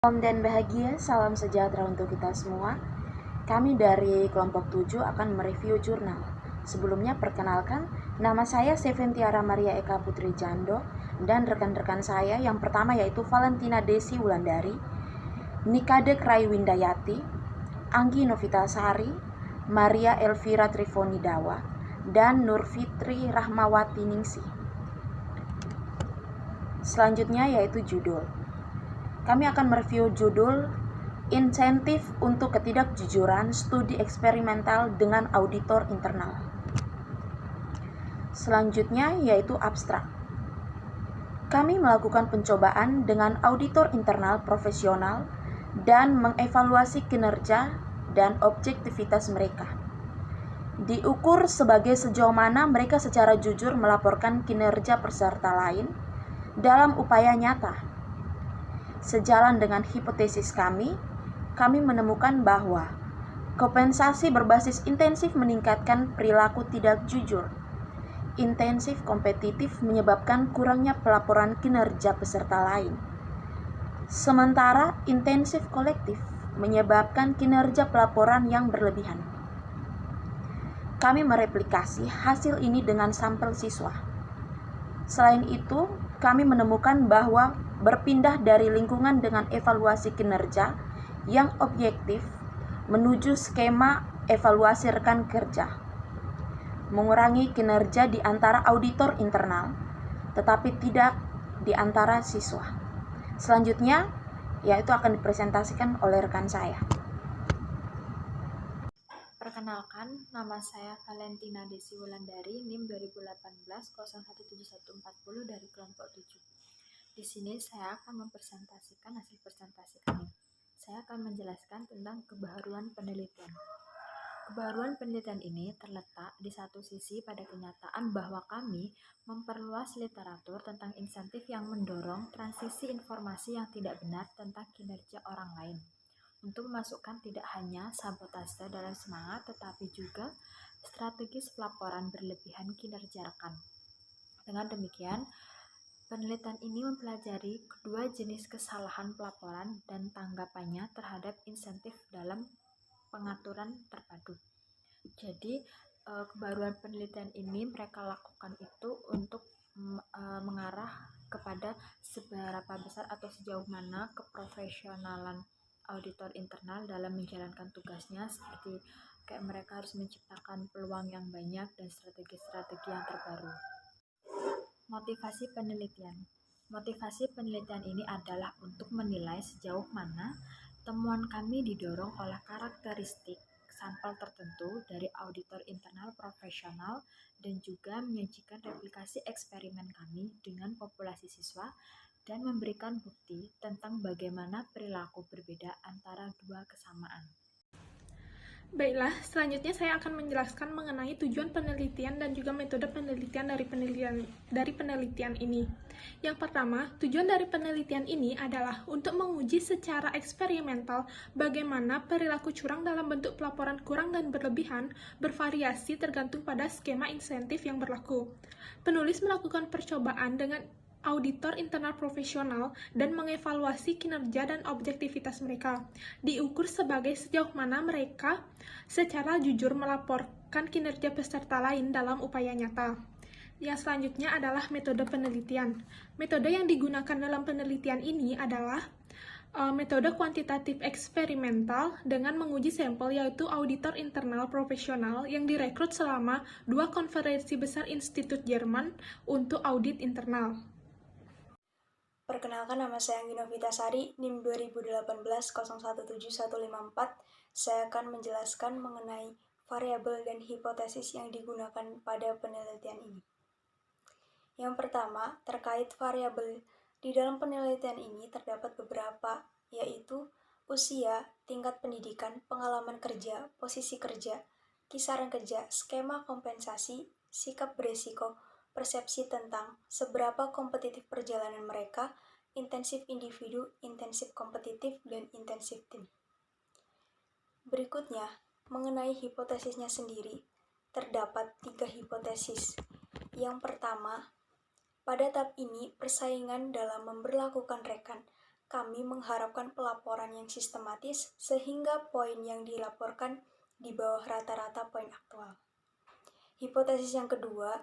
Salam dan bahagia, salam sejahtera untuk kita semua. Kami dari kelompok 7 akan mereview jurnal. Sebelumnya perkenalkan, nama saya Seventiara Maria Eka Putri Jando dan rekan-rekan saya yang pertama yaitu Valentina Desi Wulandari, Nikade Kraiwindayati, Anggi Novitasari, Maria Elvira Trifoni Dawa, dan Nurfitri Rahmawati Ningsih. Selanjutnya yaitu judul. Kami akan mereview judul Insentif untuk Ketidakjujuran Studi Eksperimental dengan Auditor Internal. Selanjutnya yaitu abstrak. Kami melakukan pencobaan dengan auditor internal profesional dan mengevaluasi kinerja dan objektivitas mereka. Diukur sebagai sejauh mana mereka secara jujur melaporkan kinerja peserta lain dalam upaya nyata. Sejalan dengan hipotesis kami menemukan bahwa kompensasi berbasis intensif meningkatkan perilaku tidak jujur. Intensif kompetitif menyebabkan kurangnya pelaporan kinerja peserta lain. Sementara intensif kolektif menyebabkan kinerja pelaporan yang berlebihan. Kami mereplikasi hasil ini dengan sampel siswa. Selain itu, kami menemukan bahwa berpindah dari lingkungan dengan evaluasi kinerja yang objektif menuju skema evaluasi rekan kerja, mengurangi kinerja di antara auditor internal, tetapi tidak di antara siswa. Selanjutnya, yaitu akan dipresentasikan oleh rekan saya. Perkenalkan, nama saya Valentina Desi Wulandari, NIM 2018 017140 dari kelompok 7. Di sini saya akan mempresentasikan hasil presentasi kami. Saya akan menjelaskan tentang kebaharuan penelitian. Kebaharuan penelitian ini terletak di satu sisi pada kenyataan bahwa kami memperluas literatur tentang insentif yang mendorong transisi informasi yang tidak benar tentang kinerja orang lain, untuk memasukkan tidak hanya sabotase dalam semangat, tetapi juga strategis pelaporan berlebihan kinerja rekan. Dengan demikian, penelitian ini mempelajari kedua jenis kesalahan pelaporan dan tanggapannya terhadap insentif dalam pengaturan terpadu. Jadi, kebaruan penelitian ini mereka lakukan itu untuk mengarah kepada seberapa besar atau sejauh mana keprofesionalan auditor internal dalam menjalankan tugasnya, seperti kayak mereka harus menciptakan peluang yang banyak dan strategi-strategi yang terbaru. Motivasi penelitian. Motivasi penelitian ini adalah untuk menilai sejauh mana temuan kami didorong oleh karakteristik sampel tertentu dari auditor internal profesional dan juga menyajikan replikasi eksperimen kami dengan populasi siswa dan memberikan bukti tentang bagaimana perilaku berbeda antara dua kesamaan. Baiklah, selanjutnya saya akan menjelaskan mengenai tujuan penelitian dan juga metode penelitian dari penelitian ini. Yang pertama, tujuan dari penelitian ini adalah untuk menguji secara eksperimental bagaimana perilaku curang dalam bentuk pelaporan kurang dan berlebihan bervariasi tergantung pada skema insentif yang berlaku. Penulis melakukan percobaan dengan auditor internal profesional dan mengevaluasi kinerja dan objektivitas mereka. Diukur sebagai sejauh mana mereka secara jujur melaporkan kinerja peserta lain dalam upaya nyata. Yang selanjutnya adalah metode penelitian. Metode yang digunakan dalam penelitian ini adalah metode kuantitatif eksperimental dengan menguji sampel, yaitu auditor internal profesional yang direkrut selama 2 konferensi besar Institut Jerman untuk audit internal. Perkenalkan, nama saya Anggi Novitasari, NIM 2018 017154. Saya akan menjelaskan mengenai variabel dan hipotesis yang digunakan pada penelitian ini. Yang pertama, terkait variabel. Di dalam penelitian ini terdapat beberapa, yaitu usia, tingkat pendidikan, pengalaman kerja, posisi kerja, kisaran kerja, skema kompensasi, sikap beresiko, persepsi tentang seberapa kompetitif perjalanan mereka, intensif individu, intensif kompetitif, dan intensif tim. Berikutnya, mengenai hipotesisnya sendiri, terdapat 3 hipotesis. Yang pertama, pada tahap ini persaingan dalam memberlakukan rekan kami mengharapkan pelaporan yang sistematis sehingga poin yang dilaporkan di bawah rata-rata poin aktual. Hipotesis yang kedua,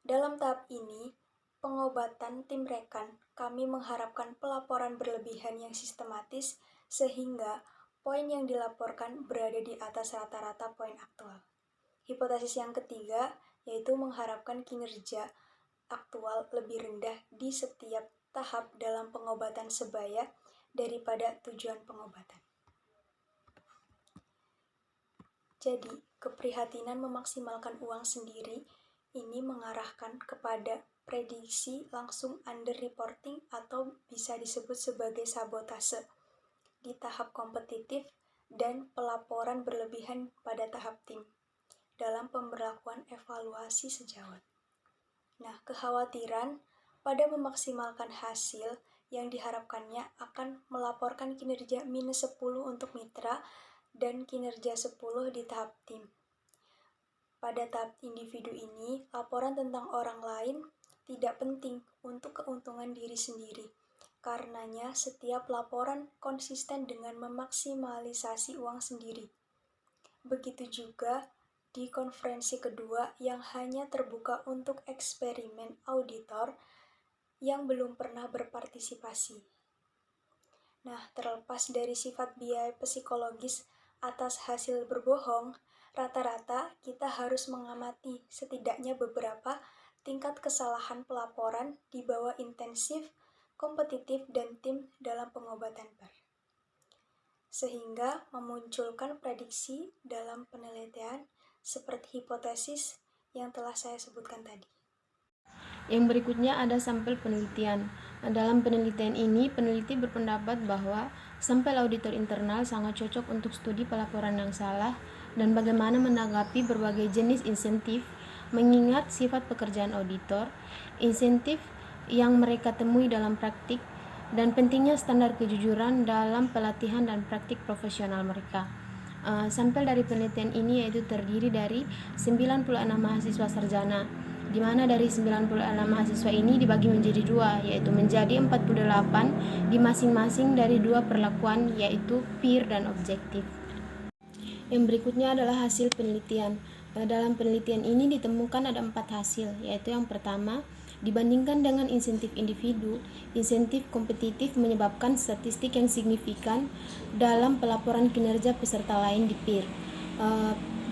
dalam tahap ini, pengobatan tim rekan, kami mengharapkan pelaporan berlebihan yang sistematis sehingga poin yang dilaporkan berada di atas rata-rata poin aktual. Hipotesis yang ketiga, yaitu mengharapkan kinerja aktual lebih rendah di setiap tahap dalam pengobatan sebaya daripada tujuan pengobatan. Jadi, keprihatinan memaksimalkan uang sendiri ini mengarahkan kepada prediksi langsung underreporting atau bisa disebut sebagai sabotase di tahap kompetitif dan pelaporan berlebihan pada tahap tim dalam pemberlakuan evaluasi sejawat. Nah, kekhawatiran pada memaksimalkan hasil yang diharapkannya akan melaporkan kinerja minus 10 untuk mitra dan kinerja 10 di tahap tim. Pada tahap individu ini, laporan tentang orang lain tidak penting untuk keuntungan diri sendiri. Karenanya, setiap laporan konsisten dengan memaksimalisasi uang sendiri. Begitu juga di konferensi kedua yang hanya terbuka untuk eksperimen auditor yang belum pernah berpartisipasi. Nah, terlepas dari sifat biaya psikologis atas hasil berbohong, rata-rata kita harus mengamati setidaknya beberapa tingkat kesalahan pelaporan di bawah intensif, kompetitif, dan tim dalam pengobatan PER. Sehingga memunculkan prediksi dalam penelitian seperti hipotesis yang telah saya sebutkan tadi. Yang berikutnya ada sampel penelitian. Dalam penelitian ini, peneliti berpendapat bahwa sampel auditor internal sangat cocok untuk studi pelaporan yang salah dan bagaimana menanggapi berbagai jenis insentif, mengingat sifat pekerjaan auditor, insentif yang mereka temui dalam praktik, dan pentingnya standar kejujuran dalam pelatihan dan praktik profesional mereka. Sampel dari penelitian ini yaitu terdiri dari 96 mahasiswa sarjana, di mana dari 96 mahasiswa ini dibagi menjadi dua, yaitu menjadi 48 di masing-masing dari dua perlakuan, yaitu peer dan objektif. Yang berikutnya adalah hasil penelitian. Dalam penelitian ini ditemukan ada 4 hasil, yaitu yang pertama, dibandingkan dengan insentif individu, insentif kompetitif menyebabkan statistik yang signifikan dalam pelaporan kinerja peserta lain di peer.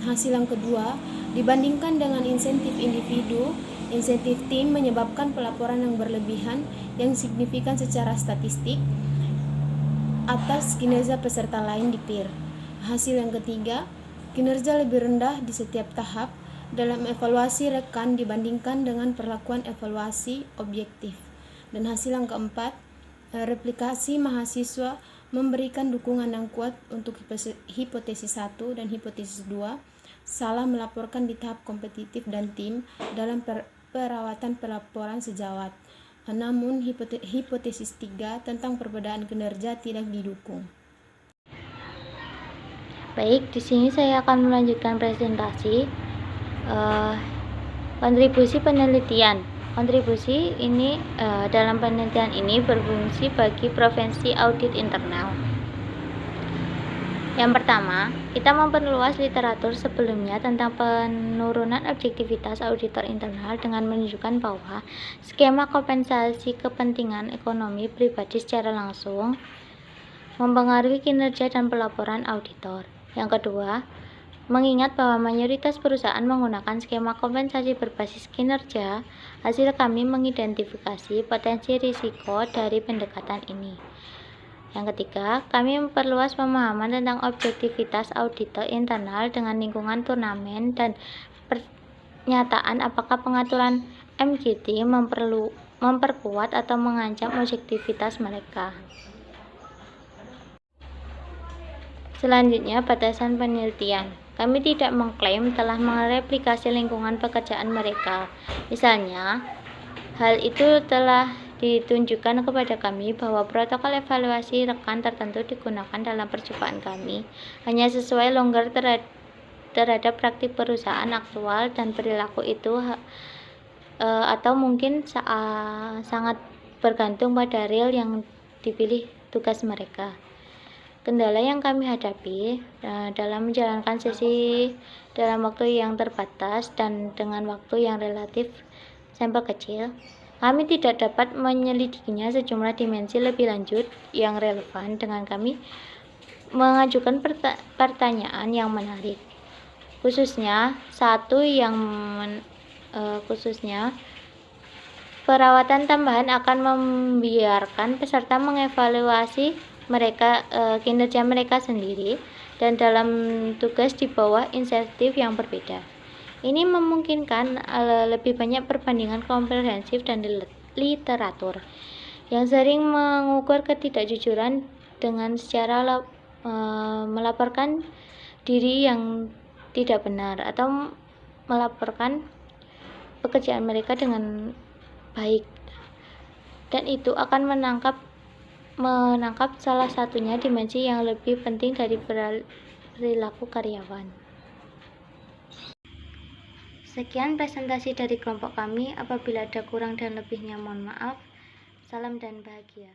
Hasil yang kedua, dibandingkan dengan insentif individu, insentif tim menyebabkan pelaporan yang berlebihan yang signifikan secara statistik atas kinerja peserta lain di peer. Hasil yang ketiga, kinerja lebih rendah di setiap tahap dalam evaluasi rekan dibandingkan dengan perlakuan evaluasi objektif. Dan hasil yang keempat, replikasi mahasiswa memberikan dukungan yang kuat untuk hipotesis 1 dan hipotesis 2, salah melaporkan di tahap kompetitif dan tim dalam perawatan pelaporan sejawat. Namun hipotesis 3 tentang perbedaan kinerja tidak didukung. Baik, di sini saya akan melanjutkan presentasi kontribusi penelitian. Kontribusi ini dalam penelitian ini berfungsi bagi profesi audit internal. Yang pertama, kita memperluas literatur sebelumnya tentang penurunan objektivitas auditor internal dengan menunjukkan bahwa skema kompensasi kepentingan ekonomi pribadi secara langsung mempengaruhi kinerja dan pelaporan auditor. Yang kedua, mengingat bahwa mayoritas perusahaan menggunakan skema kompensasi berbasis kinerja, hasil kami mengidentifikasi potensi risiko dari pendekatan ini. Yang ketiga, kami memperluas pemahaman tentang objektivitas auditor internal dengan lingkungan turnamen dan pernyataan apakah pengaturan MGT memperkuat atau mengancam objektivitas mereka. Selanjutnya, batasan penelitian. Kami tidak mengklaim telah mereplikasi lingkungan pekerjaan mereka. Misalnya, hal itu telah ditunjukkan kepada kami bahwa protokol evaluasi rekan tertentu digunakan dalam percobaan kami hanya sesuai longgar terhadap praktik perusahaan aktual dan perilaku itu atau mungkin sangat bergantung pada real yang dipilih tugas mereka. Kendala yang kami hadapi dalam menjalankan sesi dalam waktu yang terbatas dan dengan waktu yang relatif sampel kecil, kami tidak dapat menyelidikinya sejumlah dimensi lebih lanjut yang relevan dengan kami mengajukan pertanyaan yang menarik. Khususnya perawatan tambahan akan membiarkan peserta mengevaluasi kinerja mereka sendiri dan dalam tugas di bawah insentif yang berbeda. Ini memungkinkan lebih banyak perbandingan komprehensif dan literatur yang sering mengukur ketidakjujuran dengan secara melaporkan diri yang tidak benar atau melaporkan pekerjaan mereka dengan baik, dan itu akan menangkap salah satunya dimensi yang lebih penting dari perilaku karyawan. Sekian presentasi dari kelompok kami. Apabila ada kurang dan lebihnya mohon maaf. Salam dan bahagia.